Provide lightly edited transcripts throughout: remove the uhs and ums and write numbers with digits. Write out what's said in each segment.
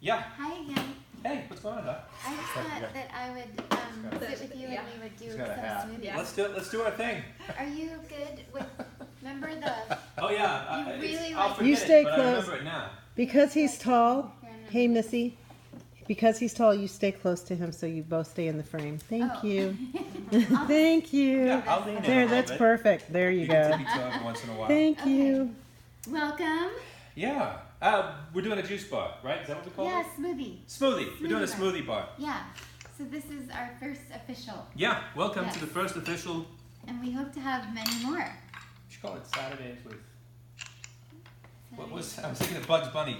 Yeah. Hi again. Hey, what's going on, Doc? I just thought that I would sit with you and we would do some smoothies. Yeah. Let's do our thing. Are you good with? Remember the? Oh yeah. You really I'll like. forget You stay it, but close. I remember it now. Because he's tall. Hey, Missy. Because he's tall, you stay close to him so you both stay in the frame. Thank Oh. you. Thank you. Yeah, I'll lean in a There, little that's bit. perfect. There you You can go. tippy toe every once in a while. Thank you. Welcome. Yeah. We're doing a juice bar, right? Is that what we call Yeah, it? smoothie. Smoothie. We're doing a Smoothie smoothie bar. Yeah. So this is our first official, Yeah. Welcome Yes. to the first official. and we hope to have many more. We should call it Saturdays with. What was? I was thinking of Bugs Bunny.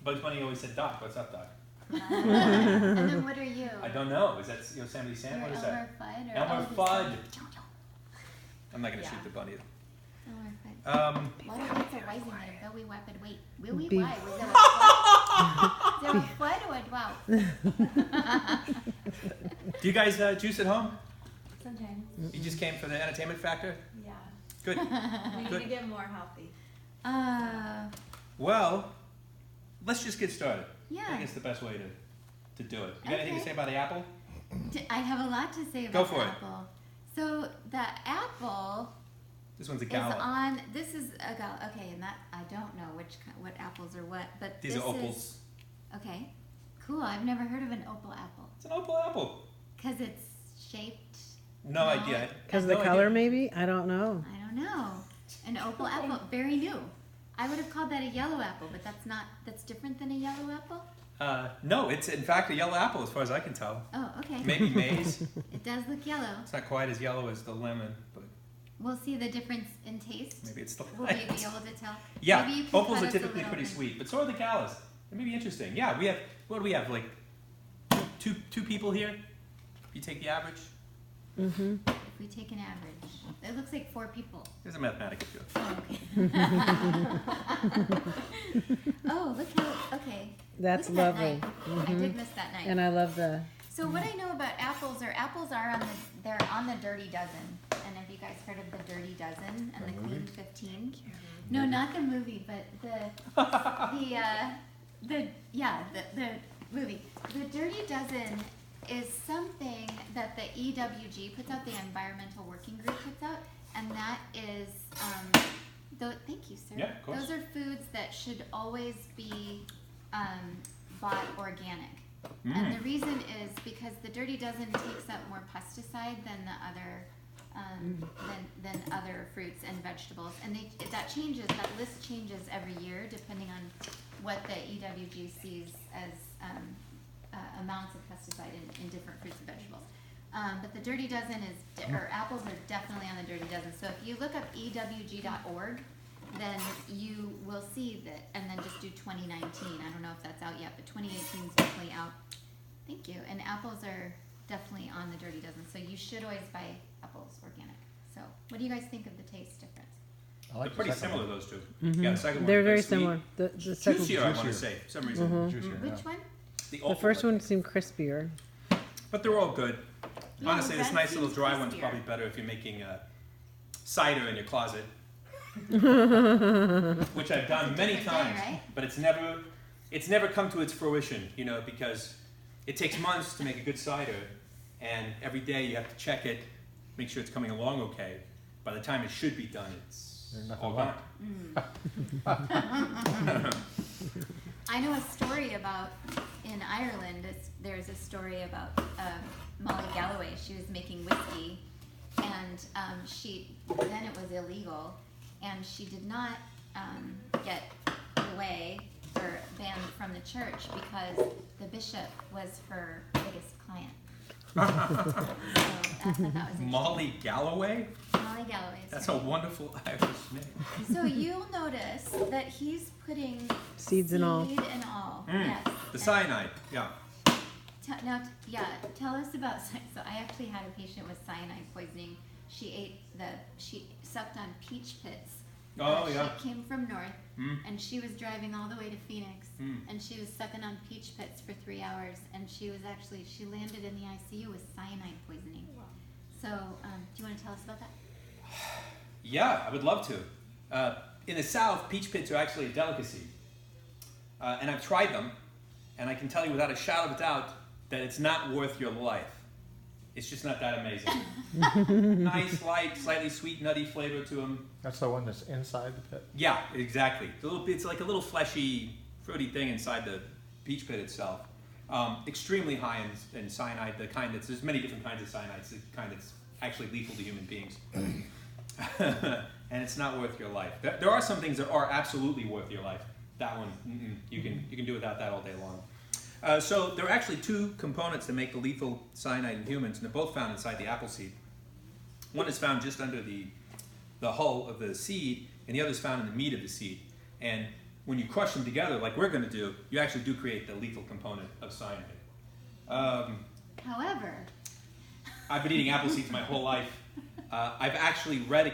Bugs Bunny always said, "Doc, what's up, Doc?" And then what are you? I don't know. Is that Yosemite Sam? You're What is Elmer that? Fudd or Elmer Elvis Fudd. Fudd? I'm not gonna Yeah. shoot the bunny. Elmer Fudd. What if it's a rising there? Though we weapon wait. Will we? Be- Why? Was there a flood? Is there a flood or wow? Do you guys juice at home? Sometimes, You just came for the entertainment factor? yeah. Good. We need Good. to get more healthy. Well, let's just get started. I Yeah. think it's the best way to do it. You got anything to Okay. say about the apple? I have a lot to say Go about for the it. apple. So the apple This one's a is gala. on. This is a gala. Okay, and that I don't know what apples are what, but These this are opals. is okay. Cool. I've never heard of an opal apple It's an opal apple. because it's shaped. No No. idea. Because of the No color, idea. maybe? I don't know. I don't know. An opal apple, very new. I would have called that a yellow apple, but that's not. That's different than a yellow apple. No, it's in fact a yellow apple as far as I can tell. Oh, okay. Maybe maize. It does look yellow. It's not quite as yellow as the lemon, but We'll see the difference in taste. maybe it's the We'll light. be able to tell. Yeah, Maybe you can opals cut are us a typically little pretty bit. sweet, but so are the galas. They may be interesting. Yeah, we have, what do we have, like two people here? You take the average? Mm-hmm. If we take an average, it looks like 4 people. There's a mathematics joke. Oh, okay. Oh, look how. Okay. That's Look at that lovely. knife. I Mhm. did miss that knife. And I love the. So what I know about apples are on the they're on the Dirty Dozen. And have you guys heard of the Dirty Dozen and the Clean 15? No, not the movie, but the movie. The Dirty Dozen is something that the EWG puts out, the Environmental Working Group puts out, and that is thank you, sir. Yeah, of course. Those are foods that should always be bought organic. And the reason is because the Dirty Dozen takes up more pesticide than the other than other fruits and vegetables, and that list changes every year depending on what the EWG sees as amounts of pesticide in different fruits and vegetables. But the Dirty Dozen or apples are definitely on the Dirty Dozen. So if you look up ewg.org, then you will see that, and then just do 2019. I don't know if that's out yet, but 2018 is definitely out. Thank you. And apples are definitely on the Dirty Dozen, so you should always buy apples organic. So what do you guys think of the taste difference? I like They're pretty the second similar, one. those two. Mhm. Yeah, the second one. They're very sweet. similar. The second. Juicier, I want to Juicier. say, for some reason. Mhm. Juicier, yeah. Which one? The The opal, first I one think. seemed crispier. But they're all good. Yeah, Honestly, the this red nice little seems dry one's crispier. probably better if you're making cider in your closet, which I've done many different thing, times. right? But it's never come to its fruition, because it takes months to make a good cider, and every day you have to check it, make sure it's coming along okay. By the time it should be done, it's There's nothing all left. gone. I know a story about in Ireland. There's a story about Molly Galloway. She was making whiskey, and then it was illegal, and she did not get away or banned from the church because the bishop was her biggest client. So I thought that was interesting. Molly Galloway? Molly Galloway. is That's her a name. wonderful Irish name. So you'll notice that he's putting Seeds and all. Seed and all. Mm, Yes. The And cyanide, yeah. Tell us about. So I actually had a patient with cyanide poisoning. She sucked on peach pits. Oh, yeah. She came from north, Mm. and she was driving all the way to Phoenix, Mm. and she was sucking on peach pits for 3 hours, and she landed in the ICU with cyanide poisoning. So, do you want to tell us about that? Yeah, I would love to. In the South, peach pits are actually a delicacy. And I've tried them, and I can tell you without a shadow of a doubt that it's not worth your life. It's just not that amazing. Nice, light, slightly sweet, nutty flavor to them. That's the one that's inside the pit? Yeah, exactly. It's like a little fleshy, fruity thing inside the peach pit itself. Extremely high in cyanide, the kind there's many different kinds of cyanide. It's the kind that's actually lethal to human beings. And it's not worth your life. There are some things that are absolutely worth your life. That one, you can do without that all day long. So there are actually two components that make the lethal cyanide in humans, and they're both found inside the apple seed. One is found just under the hull of the seed, and the other is found in the meat of the seed. And when you crush them together, like we're going to do, you actually do create the lethal component of cyanide. However, I've been eating apple seeds my whole life. I've actually read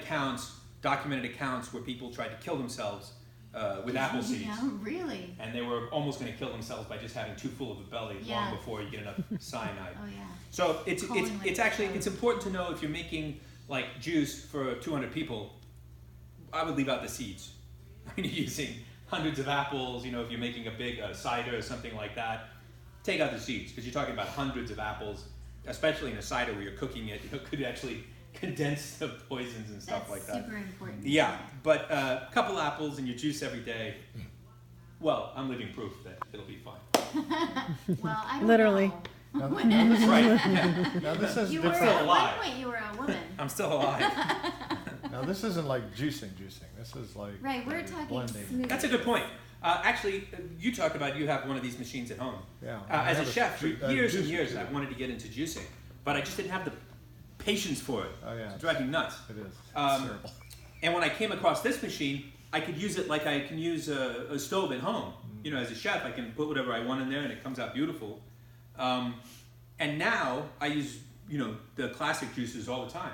documented accounts where people tried to kill themselves with apple seeds. Yeah, really? And they were almost going to kill themselves by just having too full of a belly long before you get enough cyanide. Oh yeah. So it's important to know if you're making like juice for 200 people, I would leave out the seeds. I mean, you're using hundreds of apples, if you're making a big cider or something like that, take out the seeds, because you're talking about hundreds of apples, especially in a cider where you're cooking it, could actually condense the poisons and stuff like that. That's super important. Yeah, but a couple apples in your juice every day, well, I'm living proof that it'll be fine. Well, I don't Literally. know. Now, That's right. Yeah. now this is You were different. at alive. one point you were a woman. I'm still alive. Now this isn't like juicing. This is like Right, we're talking blending. smoothie. That's a good point. Actually, you talked about you have one of these machines at home. Yeah. As a chef, for years and juicer years, too. I've wanted to get into juicing, but I just didn't have the patience for it. Oh yeah. It's driving me nuts. It is. It's Um, terrible. And when I came across this machine, I could use it like I can use a stove at home. As a chef, I can put whatever I want in there, and it comes out beautiful. And now I use the classic juices all the time.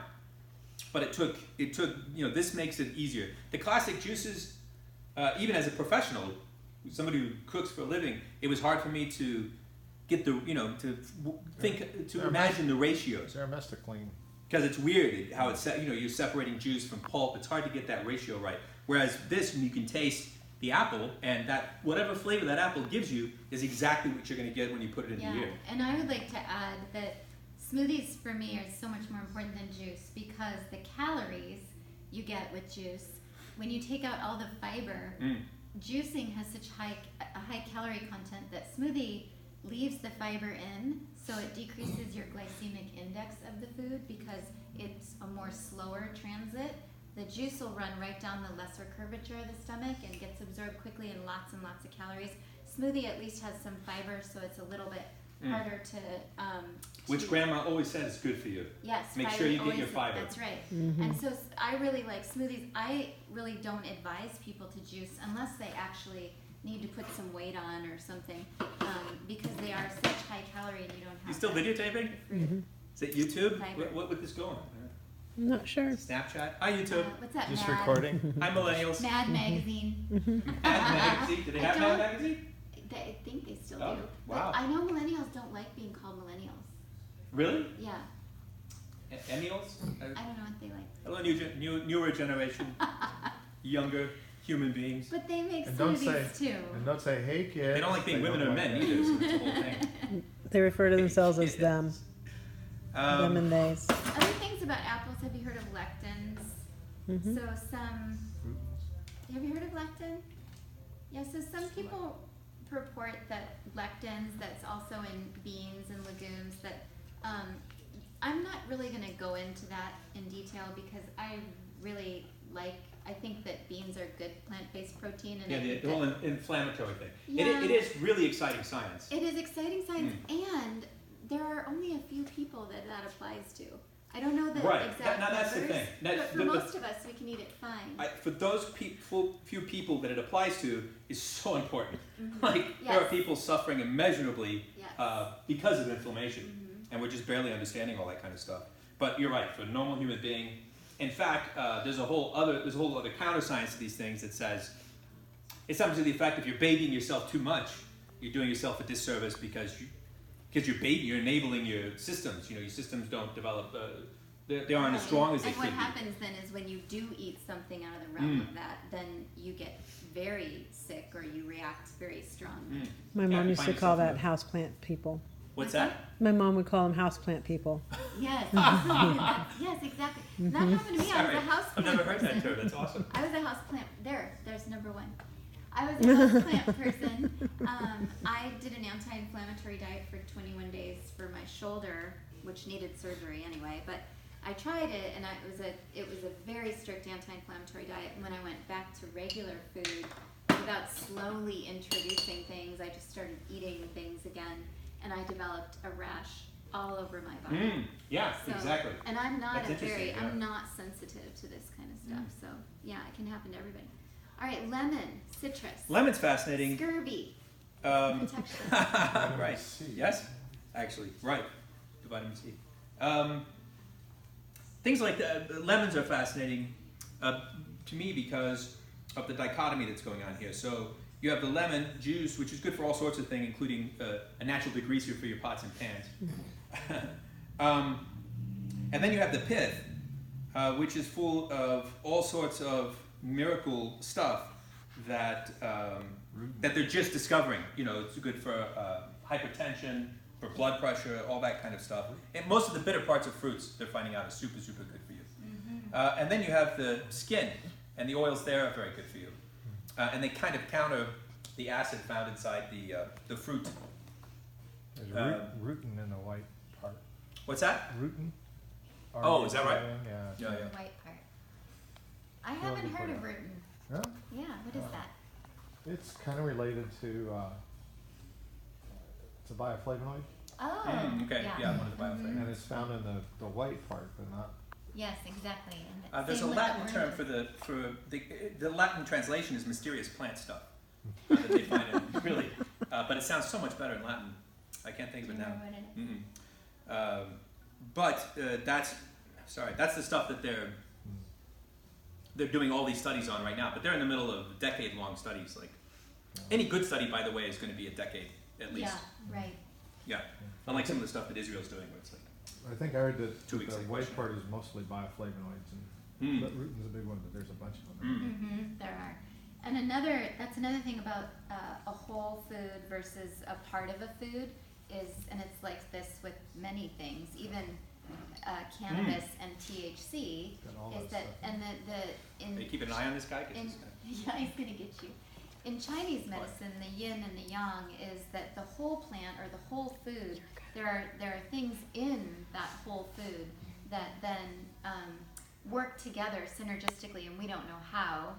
But it took this makes it easier. The classic juices, even as a professional, somebody who cooks for a living, it was hard for me to get imagine the ratios, They're a mess to clean. because it's weird how it's you're separating juice from pulp. It's hard to get that ratio right. Whereas this, you can taste the apple, and that whatever flavor that apple gives you is exactly what you're going to get when you put it in Yeah, the ear. and I would like to add that smoothies for me are so much more important than juice, because the calories you get with juice, when you take out all the fiber, juicing has such a high calorie content that smoothie leaves the fiber in, so it decreases your glycemic index of the food because it's a more slower transit. The juice will run right down the lesser curvature of the stomach and gets absorbed quickly and lots of calories. Smoothie at least has some fiber, so it's a little bit harder to Which grandma always said is good for you. yes, Make fiber sure you get always- your fiber. That's right. And so I really like smoothies. I really don't advise people to juice unless they actually need to put some weight on or something, because they are such high calorie and you don't have. You still that videotaping? fruit. Is it YouTube? Fiber. What would this go on? I'm not sure. Snapchat? Hi YouTube. What's that? Just Mad? recording. Hi millennials. Mad Magazine. Mad Magazine. Do they I have don't- Mad Magazine? I think they still Oh, do. wow. But I know millennials don't like being called millennials. Really? Yeah, Emials? I don't know what they like. Hello, newer generation, younger human beings. But they make And don't smoothies say- too. And don't say, hey kid. They don't like being women or men either, so it's a whole thing. They refer to themselves as them. Them and theys. Other things about apples, have you heard of lectins? Mhm. So have you heard of lectin? Yeah, so some people purport that lectins, that's also in beans and legumes, that I'm not really going to go into that in detail because I think that beans are good plant-based protein. And I think the whole inflammatory thing. Yeah. It is really exciting science. it is exciting science, and there are only a few people that applies to. I don't know the Right. exact Now that's the numbers, thing. but for most of us, we can eat it fine. For those few people that it applies to is so important. Like, there are Yes. people suffering immeasurably Yes. because of inflammation, and we're just barely understanding all that kind of stuff. But you're right, for a normal human being, in fact, there's a whole other counter-science to these things that says, it's something to the effect, if you're babying yourself too much, you're doing yourself a disservice because you're enabling your systems. Your systems don't develop, they aren't as strong as they And could what be. happens then is when you do eat something out of the realm of that, then you get very sick or you react very strongly. My Yeah, mom you used find to call yourself that houseplant people. What's that? My mom would call them houseplant people. Yes, yes, exactly. That happened to me. I was Sorry, a house I've plant never heard that person. term. That's awesome. I was a house plant. There's number one. I was a house plant person. I did an anti-inflammatory diet for 21 days for my shoulder, which needed surgery anyway. But I tried it, and it was a very strict anti-inflammatory diet. And when I went back to regular food, without slowly introducing things, I just started eating things again, and I developed a rash all over my body. Yeah, So- exactly. And I'm not That's interesting, yeah. I'm not sensitive to this kind of stuff. So yeah, it can happen to everybody. All right, lemon, citrus, Lemon's fascinating. scurvy, protection. Right. C. Yes, actually, right. The vitamin C. Things like that. Lemons are fascinating to me because of the dichotomy that's going on here. So you have the lemon juice, which is good for all sorts of things, including a natural degreaser for your pots and pans. And then you have the pith, which is full of all sorts of miracle stuff that that they're just discovering. You know, it's good for hypertension, for blood pressure, all that kind of stuff. And most of the bitter parts of fruits, they're finding out, is super, super good for you. And then you have the skin, and the oils there are very good for you. And they kind of counter the acid found inside the fruit. There's rutin in the white part. What's that? Rutin. Oh, is that right? Yeah. Yeah, The white part. I haven't heard of rutin. Yeah. Yeah, what is that? It's kind of related to it's a bioflavonoid, Oh, Okay, yeah, one of the bioflavonoids. and it's found in the white part, but not. Yes, exactly. And There's a same with the Latin term oranges. for the Latin translation is mysterious plant stuff that they find in really, but it sounds so much better in Latin. I can't think of it Do you now. remember what it is? But that's the stuff that they're doing all these studies on right now. But they're in the middle of decade-long studies. Like any good study, by the way, is going to be a decade at least. Yeah, right. Yeah. Unlike some of the stuff that Israel's doing, where it's like. I think I heard that 2 weeks the like white question. part is mostly bioflavonoids, and Mm. but rutin's a big one, but there's a bunch of them. There are. And that's another thing about a whole food versus a part of a food is, and it's like this with many things, even cannabis and THC, Got all is that that, stuff. and Are you keeping an eye on this guy? 'Cause in, this guy- yeah, he's gonna get you. In Chinese medicine, the yin and the yang is that the whole plant or the whole food, there are things in that whole food that then work together synergistically, and we don't know how